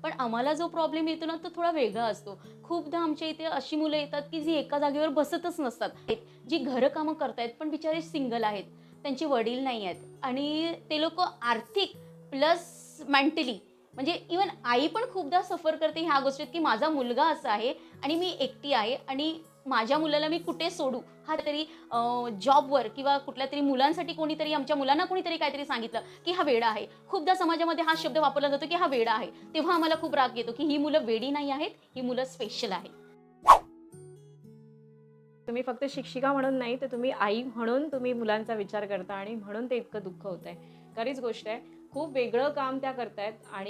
पण आम्हाला जो प्रॉब्लेम येतो ना, तो थोडा वेगळा असतो. खूपदा आमच्या इथे अशी मुलं येतात, की जी एका जागेवर बसतच नसतात. जी घरकामं करतायत, पण बिचारे सिंगल आहेत. त्यांचे वडील नाही आहेत आणि ते लोकं आर्थिक प्लस मेंटली म्हणजे इव्हन आई पण खूपदा सफर करते ह्या गोष्टीत, की माझा मुलगा असा आहे आणि मी एकटी आहे आणि माझ्या मुलाला मी कुठे सोडू? हा तरी जॉबवर किंवा कुठल्यातरी मुलांसाठी कोणीतरी आमच्या मुलांना कोणीतरी काहीतरी सांगितलं, की हा वेडा आहे. खूपदा समाजामध्ये हा शब्द वापरला जातो, की हा वेडा आहे. तेव्हा आम्हाला खूप राग येतो, की ही मुलं वेडी नाही आहेत, ही मुलं स्पेशल आहेत. तुम्ही फक्त शिक्षिका म्हणून नाही, तर तुम्ही आई म्हणून तुम्ही मुलांचा विचार करता आणि म्हणून ते इतकं दुःख होतंय. खरीच गोष्ट आहे. खूप वेगळं काम त्या करतायत आणि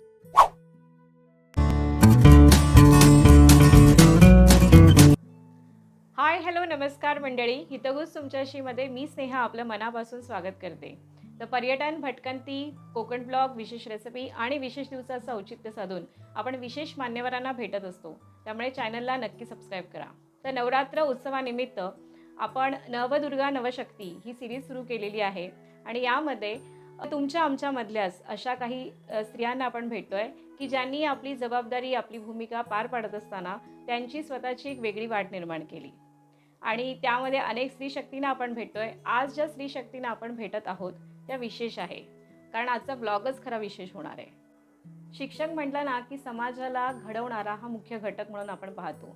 हाय, हॅलो, नमस्कार मंडळी. हितगुज तुमच्याशीमध्ये मी स्नेहा आपलं मनापासून स्वागत करते. तर पर्यटन, भटकंती, कोकण ब्लॉग, विशेष रेसिपी आणि विशेष दिवसाचं औचित्य साधून आपण विशेष मान्यवरांना भेटत असतो. त्यामुळे चॅनलला नक्की सबस्क्राईब करा. तर नवरात्र उत्सवानिमित्त आपण नवदुर्गा नवशक्ती ही सीरीज सुरू केलेली आहे आणि यामध्ये तुमच्या आमच्यामधल्याच अशा काही स्त्रियांना आपण भेटतोय की ज्यांनी आपली जबाबदारी, आपली भूमिका पार पाडत असताना त्यांची स्वतःची एक वेगळी वाट निर्माण केली. आणि त्यामध्ये अनेक स्त्री शक्तींना आपण भेटतोय. आज ज्या स्त्री शक्तींना आपण भेटत आहोत त्या विशेष आहे. कारण आजचा ब्लॉगच खरा विशेष होणार आहे. शिक्षक म्हटलं ना, की समाजाला घडवणारा हा मुख्य घटक म्हणून आपण पाहतो.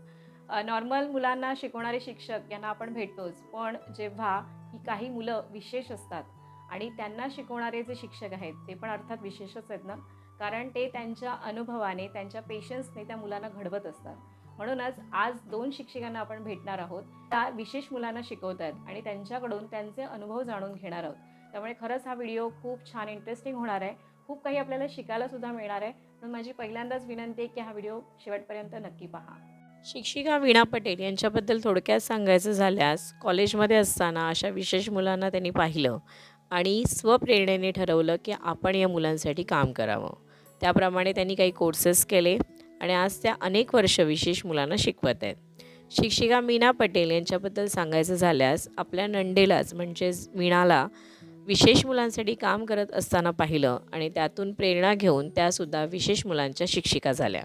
नॉर्मल मुलांना शिकवणारे शिक्षक यांना आपण भेटतोच. पण जेव्हा ही काही मुलं विशेष असतात आणि त्यांना शिकवणारे जे शिक्षक आहेत, ते पण अर्थात विशेषच आहेत ना, कारण ते त्यांच्या अनुभवाने, त्यांच्या पेशन्सने त्या मुलांना घडवत असतात. म्हणूनच आज 2 शिक्षिकांना आपण भेटणार आहोत. त्या विशेष मुलांना शिकवत आहेत आणि त्यांच्याकडून त्यांचे अनुभव जाणून घेणार आहोत. त्यामुळे खरंच हा व्हिडिओ खूप छान इंटरेस्टिंग होणार आहे. खूप काही आपल्याला शिकायला सुद्धा मिळणार आहे. म्हणून माझी पहिल्यांदाच विनंती आहे, की हा व्हिडिओ शेवटपर्यंत नक्की पहा. शिक्षिका वीणा पटेल यांच्याबद्दल थोडक्यात सांगायचं झाल्यास, कॉलेजमध्ये असताना अशा विशेष मुलांना त्यांनी पाहिलं आणि स्वप्रेरणेने ठरवलं, की आपण या मुलांसाठी काम करावं. त्याप्रमाणे त्यांनी काही कोर्सेस केले आणि आज त्या अनेक वर्ष विशेष मुलांना शिकवत आहेत. शिक्षिका मीना पटेल यांच्याबद्दल सांगायचं झाल्यास, आपल्या नंदेलाच म्हणजेच वीणाला विशेष मुलांसाठी काम करत असताना पाहिलं आणि त्यातून प्रेरणा घेऊन त्यासुद्धा विशेष मुलांच्या शिक्षिका झाल्या.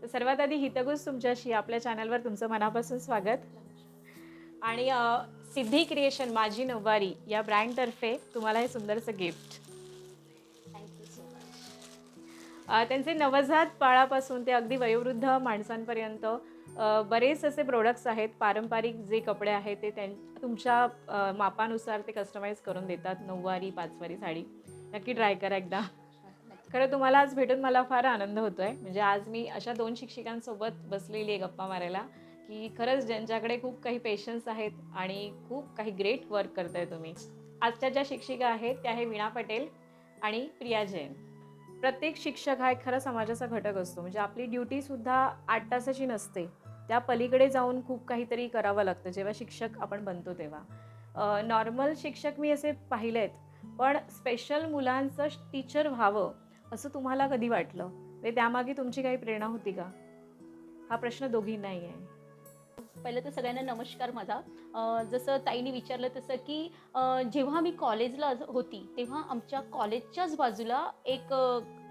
तर सर्वात आधी हितगुज तुमच्याशी आपल्या चॅनलवर तुमचं मनापासून स्वागत. आणि सिद्धी क्रिएशन माझी नऊवारी या ब्रँडतर्फे तुम्हाला हे सुंदरसं गिफ्ट. Thank so much. त्यांचे नवजात बाळापासून ते अगदी वयोवृद्ध माणसांपर्यंत बरेच असे प्रोडक्ट्स आहेत. पारंपरिक जे कपडे आहेत ते तुमच्या मापानुसार ते कस्टमाइज करून देतात. नऊवारी, पाचवारी साडी नक्की ट्राय करा एकदा. खरं तुम्हाला आज भेटून मला फार आनंद होतो आहे. म्हणजे आज मी अशा 2 शिक्षिकांसोबत बसलेली आहे गप्पा मारायला, की खरंच ज्यांच्याकडे खूप काही पेशन्स आहेत आणि खूप काही ग्रेट वर्क करताय तुम्ही. आजच्या ज्या शिक्षिका आहेत त्या आहे वीणा पटेल आणि प्रिया जैन. प्रत्येक शिक्षक हा एक खरा समाजाचा घटक असतो. म्हणजे आपली ड्युटीसुद्धा 8 तासाची नसते. त्या पलीकडे जाऊन खूप काहीतरी करावं लागतं जेव्हा शिक्षक आपण बनतो तेव्हा. नॉर्मल शिक्षक मी असे पाहिले आहेत, पण स्पेशल मुलांचं टीचर व्हावं असं तुम्हाला कधी वाटलं? म्हणजे त्यामागे तुमची काही प्रेरणा होती का? हा प्रश्न दोघींनाही आहे. पहिलं तर सगळ्यांना नमस्कार माझा. जसं ताईने विचारलं तसं की जेव्हा मी कॉलेजला होती, तेव्हा आमच्या कॉलेजच्याच बाजूला एक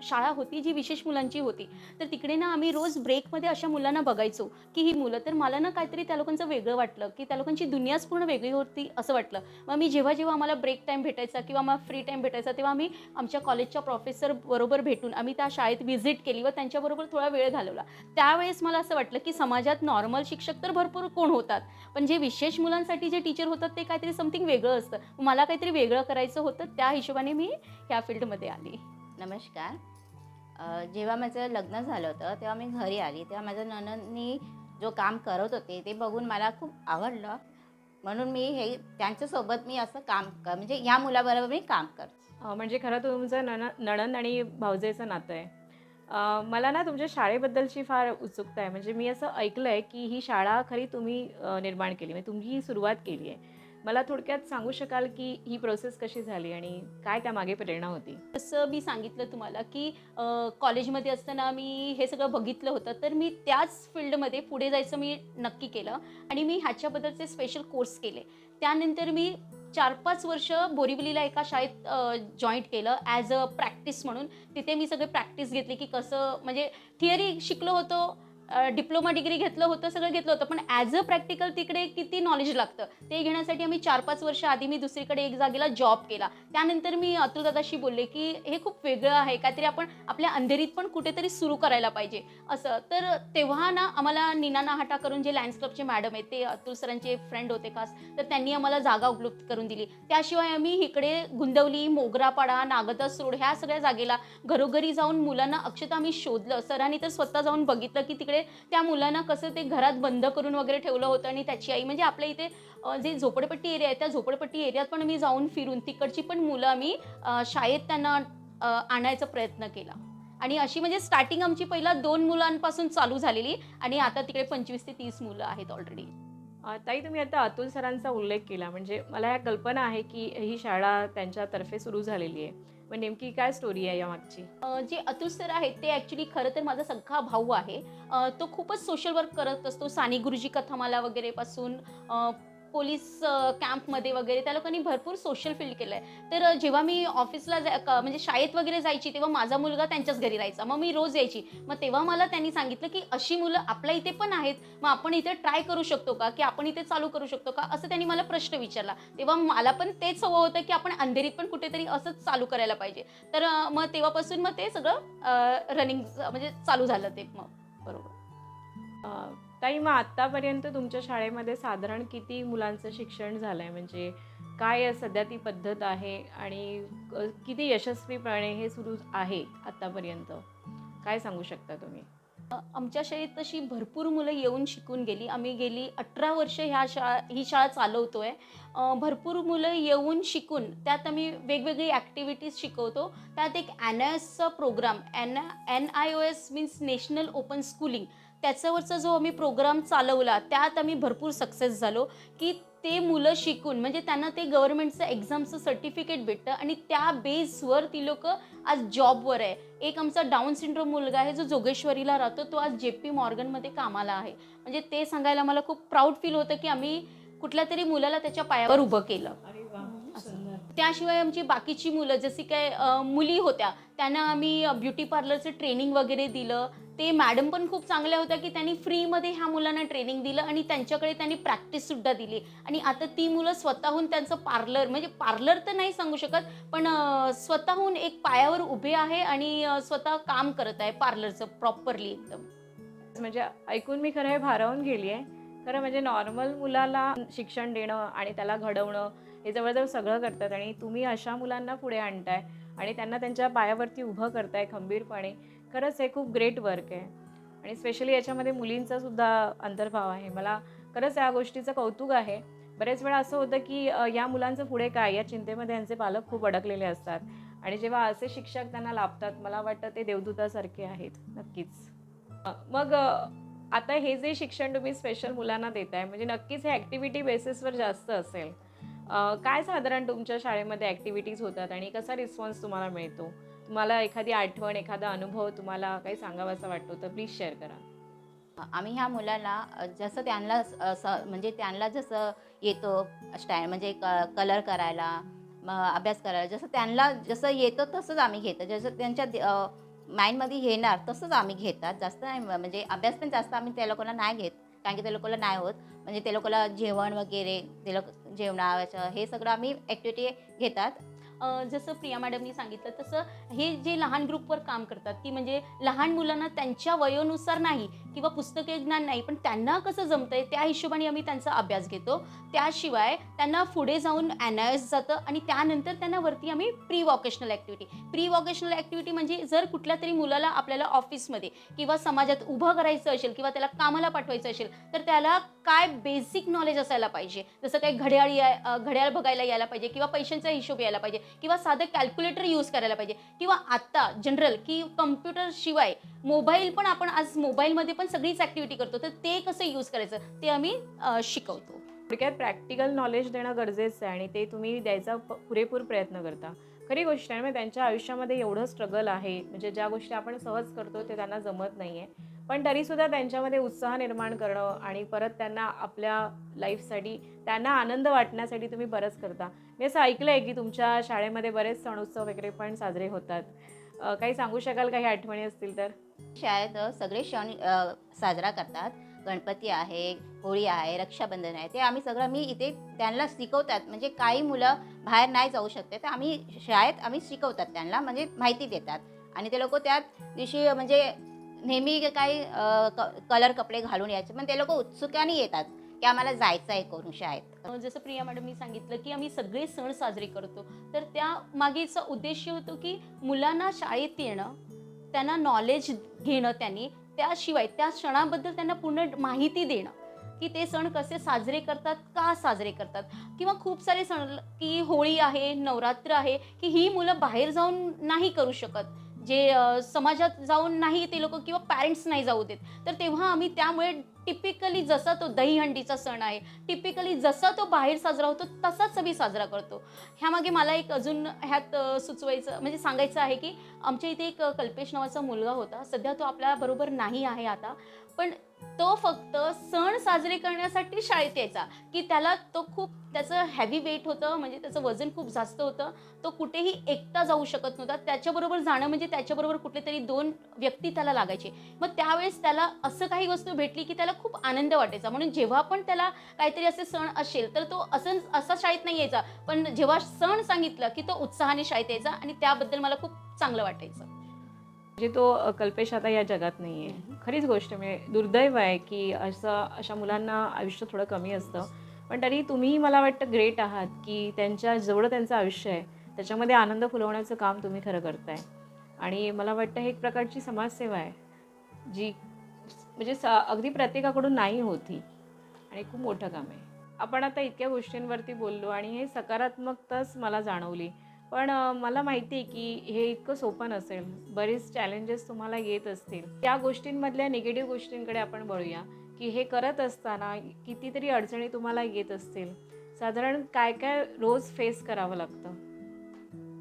शाळा होती जी विशेष मुलांची होती. तर तिकडे ना आम्ही रोज ब्रेकमध्ये अशा मुलांना बघायचो, की ही मुलं तर मला ना काहीतरी त्या लोकांचं वेगळं वाटलं, की त्या लोकांची दुनियाच पूर्ण वेगळी होती असं वाटलं. मग मी जेव्हा आम्हाला ब्रेक टाईम भेटायचा किंवा मग फ्री टाईम भेटायचा, तेव्हा आम्ही आमच्या कॉलेजच्या प्रोफेसर बरोबर भेटून आम्ही त्या शाळेत व्हिजिट केली व त्यांच्याबरोबर थोडा वेळ घालवला. त्यावेळेस मला असं वाटलं, की समाजात नॉर्मल शिक्षक तर भरपूर कोण होतात. पण जे विशेष मुलांसाठी जे टीचर होतात ते काहीतरी समथिंग वेगळं असतं. मला काहीतरी वेगळं करायचं होतं. त्या हिशोबाने मी ह्या फील्डमध्ये आली. नमस्कार. जेव्हा माझं लग्न झालं होतं, तेव्हा मी घरी आली. तेव्हा माझ्या नणंदनी जो काम करत होते, ते बघून मला खूप आवडलं. म्हणून मी हे त्यांच्यासोबत मी असं काम म्हणजे ह्या मुलाबरोबर मी काम करते. म्हणजे खरं तर तुमचं नणंद आणि भावजेचं नातं आहे. मला ना तुमच्या शाळेबद्दलची फार उत्सुकता आहे. म्हणजे मी असं ऐकलं आहे, की ही शाळा खरी तुम्ही निर्माण केली, म्हणजे तुम्ही ही सुरुवात केली आहे. मला थोडक्यात सांगू शकाल, की ही प्रोसेस कशी झाली आणि काय त्यामागे प्रेरणा होती? जसं मी सांगितलं तुम्हाला, की कॉलेजमध्ये असताना मी हे सगळं बघितलं होतं. तर मी त्याच फील्डमध्ये पुढे जायचं मी नक्की केलं आणि मी ह्याच्याबद्दलचे स्पेशल कोर्स केले. त्यानंतर मी 4-5 वर्ष बोरिवलीला एका शाळेत जॉईंट केलं ॲज अ प्रॅक्टिस म्हणून. तिथे मी सगळे प्रॅक्टिस घेतली, की कसं म्हणजे थिअरी शिकलो होतो, डिप्लोमा डिग्री घेतलं होतं, सगळं घेतलं होतं. पण ॲज अ प्रॅक्टिकल तिकडे किती नॉलेज लागतं, ते घेण्यासाठी आम्ही 4-5 वर्ष आधी मी दुसरीकडे एक जागेला जॉब केला. त्यानंतर मी अतुल दादाशी बोलले, की हे खूप वेगळं आहे, काहीतरी आपण आपल्या अंधेरीत पण कुठेतरी सुरू करायला पाहिजे असं. तर तेव्हा ना आम्हाला नीना नाहाटा करून जे लायन्स क्लबचे मॅडम आहेत, ते अतुल सरांचे फ्रेंड होते खास, तर त्यांनी आम्हाला जागा उपलब्ध करून दिली. त्याशिवाय आम्ही इकडे गुंदवली, मोगरापाडा, नागदास रोड ह्या सगळ्या जागेला घरोघरी जाऊन मुलांना अक्षरशः आम्ही शोधलं. सरांनी तर स्वतः जाऊन बघितलं, की तिकडे त्या मुलांना कसं ते घरात बंद करून वगैरे ठेवलं होतं आणि त्याची आई म्हणजे आपल्या इथे जे झोपडपट्टी एरिया आहे, त्या झोपडपट्टी एरियात पण आम्ही जाऊन फिरून तिकडची पण मुलं आम्ही शाळेत त्यांना आणायचा प्रयत्न केला. आणि अशी म्हणजे स्टार्टिंग आमची पहिला 2 मुलांपासून चालू झालेली आणि आता तिकडे 25 ते 30 मुलं आहेत ऑलरेडी. ताई, तुम्ही आता अतुल सरांचा उल्लेख केला, म्हणजे मला या कल्पना आहे की ही शाळा त्यांच्यातर्फे सुरू झालेली आहे. मग नेमकी काय स्टोरी आहे यामागची? जे अतुल सर आहेत ते ॲक्च्युली खरं तर माझा सख्खा भाऊ आहे. तो खूपच सोशल वर्क करत असतो. साने गुरुजी कथामाला वगैरे पासून पोलीस कॅम्पमध्ये वगैरे त्या लोकांनी भरपूर सोशल फील्ड केलं आहे. तर जेव्हा मी ऑफिसला म्हणजे शाळेत वगैरे जायची तेव्हा माझा मुलगा त्यांच्याच घरी राहायचा. मग मी रोज यायची. मग तेव्हा मला त्यांनी सांगितलं, की अशी मुलं आपल्या इथे पण आहेत. मग आपण इथे ट्राय करू शकतो का? की आपण इथे चालू करू शकतो का? असं त्यांनी मला प्रश्न विचारला. तेव्हा मला पण तेच हवं होतं, की आपण अंधेरीत पण कुठेतरी असंच चालू करायला पाहिजे. तर मग तेव्हापासून मग ते सगळं रनिंग म्हणजे चालू झालं ते मग. बरोबर. अ, ताई, मग आत्तापर्यंत तुमच्या शाळेमध्ये साधारण किती मुलांचं शिक्षण झालंय? म्हणजे काय सध्या ती पद्धत आहे आणि किती यशस्वीपणे हे सुरू आहे आत्तापर्यंत? काय सांगू शकता तुम्ही? आमच्या शाळेत तशी भरपूर मुलं येऊन शिकून गेली. आम्ही गेली 18 वर्ष ही शाळा चालवतोय. भरपूर मुलं येऊन शिकून त्यात आम्ही वेगवेगळी ॲक्टिव्हिटीज शिकवतो. त्यात एक NIOSचा programme NIOS means national open schooling त्याच्यावरचा जो आम्ही प्रोग्राम चालवला, त्यात आम्ही भरपूर सक्सेस झालो, की ते मुलं शिकून म्हणजे त्यांना ते गव्हर्नमेंटचं एक्झामचं सर्टिफिकेट भेटतं आणि त्या बेसवर ती लोकं आज जॉबवर आहे. एक आमचा डाऊन सिंड्रोम मुलगा आहे, जो जोगेश्वरीला राहतो. तो आज JP मॉर्गनमध्ये कामाला आहे. म्हणजे ते सांगायला मला खूप प्राउड फील होतं, की आम्ही कुठल्यातरी मुलाला त्याच्या पायावर उभं केलं. अरे वा, असं. त्याशिवाय आमची बाकीची मुलं जशी काय मुली होत्या, त्यांना आम्ही ब्युटी पार्लरचं ट्रेनिंग वगैरे दिलं. ते मॅडम पण खूप चांगल्या होत्या, की त्यांनी फ्रीमध्ये ह्या मुलांना ट्रेनिंग दिलं आणि त्यांच्याकडे त्यांनी प्रॅक्टिससुद्धा दिली. आणि आता ती मुलं स्वतःहून त्यांचं पार्लर म्हणजे पार्लर तर नाही सांगू शकत, पण स्वतःहून एक पायावर उभे आहे आणि स्वतः काम करत आहे पार्लरचं प्रॉपरली एकदम. म्हणजे ऐकून मी खरं हे भारावून गेली आहे. खरं म्हणजे नॉर्मल मुलाला शिक्षण देणं आणि त्याला घडवणं हे जवळ-जवळ सगळं करतात आणि तुम्ही अशा मुलांना पुढे आणताय आणि त्यांना त्यांच्या पायावरती उभं करताय खंबीरपणे. खरंच हे खूप ग्रेट वर्क आहे आणि स्पेशली याच्यामध्ये मुलींचा सुद्धा अंतर्भाव आहे. मला खरंच या गोष्टीचं कौतुक आहे. बरेच वेळा असं होतं की या मुलांचं पुढे काय या चिंतेमध्ये यांचे पालक खूप अडकलेले असतात आणि जेव्हा असे शिक्षक त्यांना लाभतात, मला वाटतं ते देवदूतासारखे आहेत. नक्कीच. मग आता हे जे शिक्षण तुम्ही स्पेशल मुलांना देताय, म्हणजे नक्कीच हे ॲक्टिव्हिटी बेसिसवर जास्त असेल. काय साधारण तुमच्या शाळेमध्ये ॲक्टिव्हिटीज होतात आणि कसा रिस्पॉन्स तुम्हाला मिळतो? तुम्हाला एखादी आठवण, एखादा अनुभव तुम्हाला काही सांगावासा वाटतो तर प्लीज शेअर करा. आम्ही ह्या मुलांना जसं त्यांना म्हणजे त्यांना जसं येतो म्हणजे कलर करायला, मग अभ्यास करायला, जसं त्यांना जसं येतं तसंच आम्ही घेतो. जसं त्यांच्या माइंडमध्ये येणार तसंच आम्ही घेतात. जास्त नाही म्हणजे अभ्यास पण जास्त आम्ही त्या लोकांना नाही घेत. कारण की त्या लोकांना नाही होत. म्हणजे ते लोकांना जेवण वगैरे ते लोक जेवणाचं हे सगळं आम्ही ॲक्टिव्हिटी घेतात. जसं प्रिया मॅडमनी सांगितलं तसं हे जे लहान ग्रुपवर काम करतात, की म्हणजे लहान मुलांना त्यांच्या वयोनुसार नाही किंवा पुस्तकी ज्ञान नाही, पण त्यांना कसं जमतंय त्या हिशोबाने आम्ही त्यांचा अभ्यास घेतो. त्याशिवाय त्यांना पुढे जाऊन NIOS जातं आणि त्यानंतर त्यांना वरती आम्ही प्री व्होकेशनल ॲक्टिव्हिटी म्हणजे जर कुठल्यातरी मुलाला आपल्याला ऑफिसमध्ये किंवा समाजात उभं करायचं असेल किंवा त्याला कामाला पाठवायचं असेल, तर त्याला काय बेसिक नॉलेज असायला पाहिजे. जसं काही घड्याळ बघायला यायला पाहिजे किंवा पैशांचा हिशोब यायला पाहिजे किंवा साधं कॅल्क्युलेटर यूज करायला पाहिजे किंवा आत्ता जनरल की कॉम्प्युटर शिवाय मोबाईल पण आपण आज मोबाईलमध्ये पण सगळीच ॲक्टिव्हिटी करतो. तर ते कसं यूज करायचं ते आम्ही शिकवतो. थोडक्यात प्रॅक्टिकल नॉलेज देणं गरजेचं आहे आणि ते तुम्ही द्यायचा पुरेपूर प्रयत्न करता. खरी गोष्ट आहे, म्हणजे त्यांच्या आयुष्यामध्ये एवढं स्ट्रगल आहे, म्हणजे ज्या गोष्टी आपण सहज करतो ते त्यांना जमत नाही आहे. पण तरीसुद्धा त्यांच्यामध्ये उत्साह निर्माण करणं आणि परत त्यांना आपल्या लाईफसाठी त्यांना आनंद वाटण्यासाठी तुम्ही बरंच करता. मी असं ऐकलं आहे की तुमच्या शाळेमध्ये बरेच सण उत्सव वगैरे पण साजरे होतात. काही सांगू शकाल, काही आठवणी असतील तर? शाळेत सगळे सण साजरा करतात. गणपती आहे, होळी आहे, रक्षाबंधन आहे. ते आम्ही सगळं मी इथे त्यांना शिकवतात. म्हणजे काही मुलं बाहेर नाही जाऊ शकते, तर आम्ही शिकवतात त्यांना, म्हणजे माहिती देतात. आणि ते लोकं त्या दिवशी म्हणजे नेहमी काही कलर कपडे घालून यायचे. पण ते लोकं उत्सुकाने येतात, की आम्हाला जायचं आहे करून शाळेत. जसं प्रिया मॅडमनी सांगितलं की आम्ही सगळे सण साजरे करतो, तर त्या मागेचा उद्देश होतो की मुलांना शाळेत येणं, त्यांना नॉलेज घेणं त्यांनी, त्याशिवाय त्या सणाबद्दल त्यांना पूर्ण माहिती देणं, की ते सण कसे साजरे करतात, का साजरे करतात. किंवा खूप सारे सण की होळी आहे, नवरात्र आहे, की ही मुलं बाहेर जाऊन नाही करू शकत. जे समाजात जाऊन नाही ते लोकं किंवा पॅरेंट्स नाही जाऊ देत. तर तेव्हा आम्ही त्यामुळे टिपिकली जसा तो दहीहंडीचा सण आहे, टिपिकली जसा तो बाहेर साजरा होतो तसाच आम्ही साजरा करतो. ह्यामागे मला एक अजून ह्यात सुचवायचं म्हणजे सांगायचं आहे, की आमच्या इथे एक कल्पेश नावाचा मुलगा होता. सध्या तो आपल्याबरोबर नाही आहे आता. पण तो फक्त सण साजरे करण्यासाठी शाळेत यायचा, की त्याला तो खूप त्याचं हेवी वेट होतं, म्हणजे त्याचं वजन खूप जास्त होतं. तो कुठेही एकटा जाऊ शकत नव्हता. त्याच्याबरोबर जाणं म्हणजे त्याच्याबरोबर कुठलेतरी 2 व्यक्ती त्याला लागायचे. मग त्यावेळेस त्याला असं काही वस्तू भेटली, की त्याला खूप आनंद वाटायचा. म्हणून जेव्हा पण त्याला काहीतरी असे सण असेल, तर तो असा शाळेत नाही यायचा. पण जेव्हा सण सांगितलं, की तो उत्साहाने शाळेत यायचा आणि त्याबद्दल मला खूप चांगलं वाटायचं. म्हणजे तो कल्पेश आता या जगात नाही आहे. खरीच गोष्ट म्हणजे दुर्दैव आहे की अशा मुलांना आयुष्य थोडं कमी असतं. पण तरी तुम्ही मला वाटतं ग्रेट आहात की जेवढं त्यांचं आयुष्य आहे त्याच्यामध्ये आनंद फुलवण्याचं काम तुम्ही खरं करताय. आणि मला वाटतं हे एक प्रकारची समाजसेवा आहे, जी म्हणजे अगदी प्रत्येकाकडून नाही होत ही, आणि खूप मोठं काम आहे. आपण आता इतक्या गोष्टींवरती बोललो आणि हे सकारात्मकताच मला जाणवली. पण मला माहिती आहे की हे इतकं सोपं नसेल. बरेच चॅलेंजेस तुम्हाला येत असतील. त्या गोष्टींमधल्या निगेटिव्ह गोष्टींकडे आपण वळूया, की हे करत असताना कितीतरी अडचणी तुम्हाला येत असतील. साधारण काय-काय रोज फेस करावं लागतं?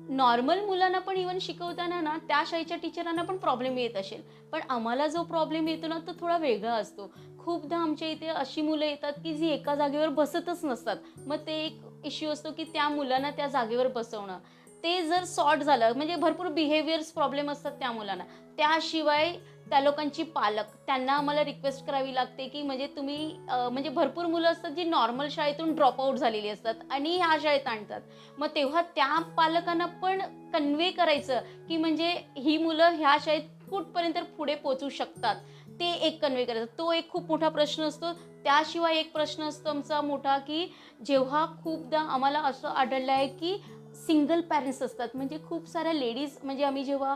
नॉर्मल मुलांना पण इव्हन शिकवताना ना, त्या शाळेच्या टीचरांना पण प्रॉब्लेम येत असेल. पण आम्हाला जो प्रॉब्लेम येतो ना, तो थोडा वेगळा असतो. खूपदा आमच्या इथे अशी मुलं येतात, की जी एका जागेवर बसतच नसतात. मग ते एक इश्यू असतो, की त्या मुलांना त्या जागेवर बसवणं. ते जर सॉर्ट झालं म्हणजे भरपूर बिहेवियर्स प्रॉब्लेम असतात त्या मुलांना. त्याशिवाय त्या लोकांची पालक, त्यांना आम्हाला रिक्वेस्ट करावी लागते, की म्हणजे तुम्ही म्हणजे भरपूर मुलं असतात, जी नॉर्मल शाळेतून ड्रॉप आउट झालेली असतात आणि ह्या शाळेत आणतात. मग तेव्हा त्या पालकांना पण कन्वे करायचं, की म्हणजे ही मुलं ह्या शाळेत कुठपर्यंत पुढे पोहोचू शकतात, ते एक कन्वे करायचं. तो एक खूप मोठा प्रश्न असतो. त्याशिवाय एक प्रश्न असतो आमचा मोठा, की जेव्हा खूपदा आम्हाला असं आढळलं आहे, की सिंगल पॅरेंट्स असतात. म्हणजे खूप साऱ्या लेडीज म्हणजे आम्ही जेव्हा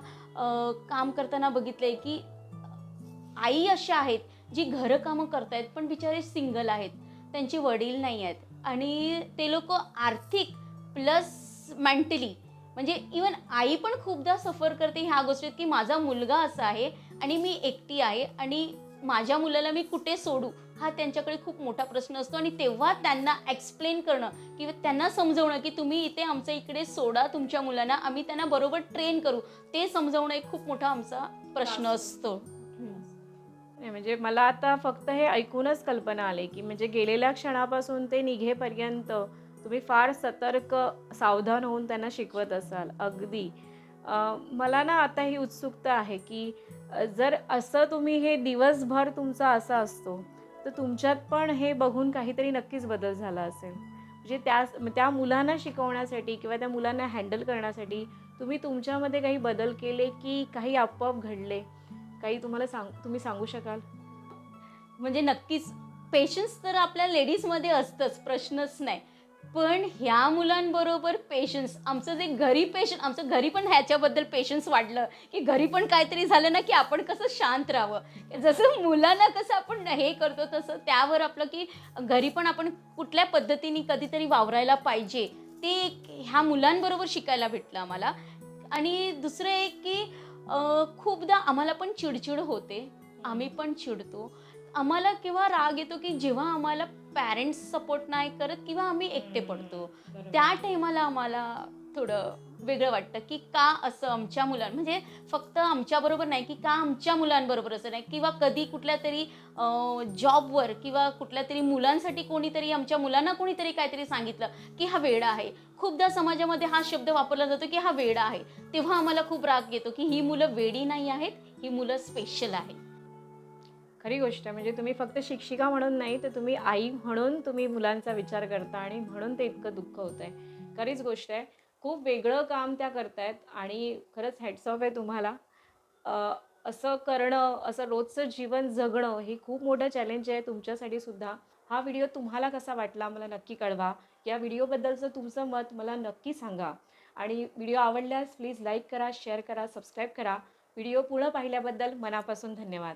काम करताना बघितलंय, की आई अशा आहेत, जी घरकामं करतायत, पण बिचारे सिंगल आहेत. त्यांचे वडील नाही आहेत आणि ते लोकं आर्थिक प्लस मेंटली म्हणजे इव्हन आई पण खूपदा सफर करते ह्या गोष्टीत, की माझा मुलगा असा आहे आणि मी एकटी आहे आणि माझ्या मुलाला मी कुठे सोडू? हा त्यांच्याकडे खूप मोठा प्रश्न असतो आणि तेव्हा त्यांना एक्सप्लेन करणं किंवा त्यांना समजवणं, की तुम्ही इथे आमच्या इकडे सोडा तुमच्या मुलांना, आम्ही त्यांना बरोबर ट्रेन करू. ते समजवणं एक खूप मोठा आमचा प्रश्न असतो. नाही, म्हणजे मला आता फक्त हे ऐकूनच कल्पना आली, की म्हणजे गेलेल्या क्षणापासून ते निघेपर्यंत तुम्ही फार सतर्क, सावधान होऊन त्यांना शिकवत असाल. अगदी. मला ना आता ही उत्सुकता आहे, की जर असं तुम्ही हे दिवसभर तुमचा असा असतो, तर तुमच्यात पण हे बघून काहीतरी नक्कीच बदल झाला असेल. म्हणजे त्या मुलांना शिकवण्यासाठी किंवा त्या मुलांना हँडल करण्यासाठी तुम्ही तुमच्यामध्ये काही बदल केले, की काही आपोआप घडले? काही तुम्ही सांगू शकाल? म्हणजे नक्कीच पेशन्स तर आपल्या लेडीजमध्ये असतंच, प्रश्नच नाही. पण ह्या मुलांबरोबर पेशन्स आमचं जे घरी आमचं घरी पण ह्याच्याबद्दल पेशन्स वाढलं, की घरी पण काहीतरी झालं ना, की आपण कसं शांत राहावं. जसं मुलांना कसं आपण हे करतो तसं त्यावर आपलं, की घरी पण आपण कुठल्या पद्धतीने कधीतरी वावरायला पाहिजे. ते एक ह्या मुलांबरोबर शिकायला भेटलं आम्हाला. आणि दुसरं एक, की खूपदा आम्हाला पण चिडचिड होते. आम्ही पण चिडतो. आम्हाला केव्हा राग येतो, की जेव्हा आम्हाला पॅरेंट्स सपोर्ट नाही करत किंवा आम्ही एकटे पडतो. त्या टाईमाला आम्हाला थोडं वेगळं वाटतं, की का असं आमच्या म्हणजे फक्त आमच्याबरोबर नाही, की का आमच्या मुलांबरोबर असं नाही किंवा कधी कुठल्यातरी जॉबवर किंवा कुठल्यातरी मुलांसाठी कोणीतरी आमच्या मुलांना कोणीतरी काहीतरी सांगितलं, की हा वेडा आहे. खूपदा समाजामध्ये हा शब्द वापरला जातो, की हा वेडा आहे. तेव्हा आम्हाला खूप राग येतो, की ही मुलं वेडी नाही आहेत, ही मुलं स्पेशल आहेत. खरी गोष्ट आहे. म्हणजे तुम्ही फक्त शिक्षिका म्हणून नाही, तर तुम्ही आई म्हणून तुम्ही मुलांचा विचार करता आणि म्हणून ते इतकं दुःख होतंय. खरीच गोष्ट आहे. खूप वेगळं काम त्या करतायत आणि खरंच हॅट्स ऑफ आहे तुम्हाला. अ, असं करणं, असं रोजचं जीवन जगणं हे खूप मोठं चॅलेंज आहे तुमच्यासाठी सुद्धा. हा व्हिडिओ तुम्हाला कसा वाटला मला नक्की कळवा. या व्हिडिओबद्दलचं तुमचं मत मला नक्की सांगा आणि व्हिडिओ आवडल्यास प्लीज लाईक करा, शेअर करा, सबस्क्राईब करा. व्हिडिओ पूर्ण पाहिल्याबद्दल मनापासून धन्यवाद.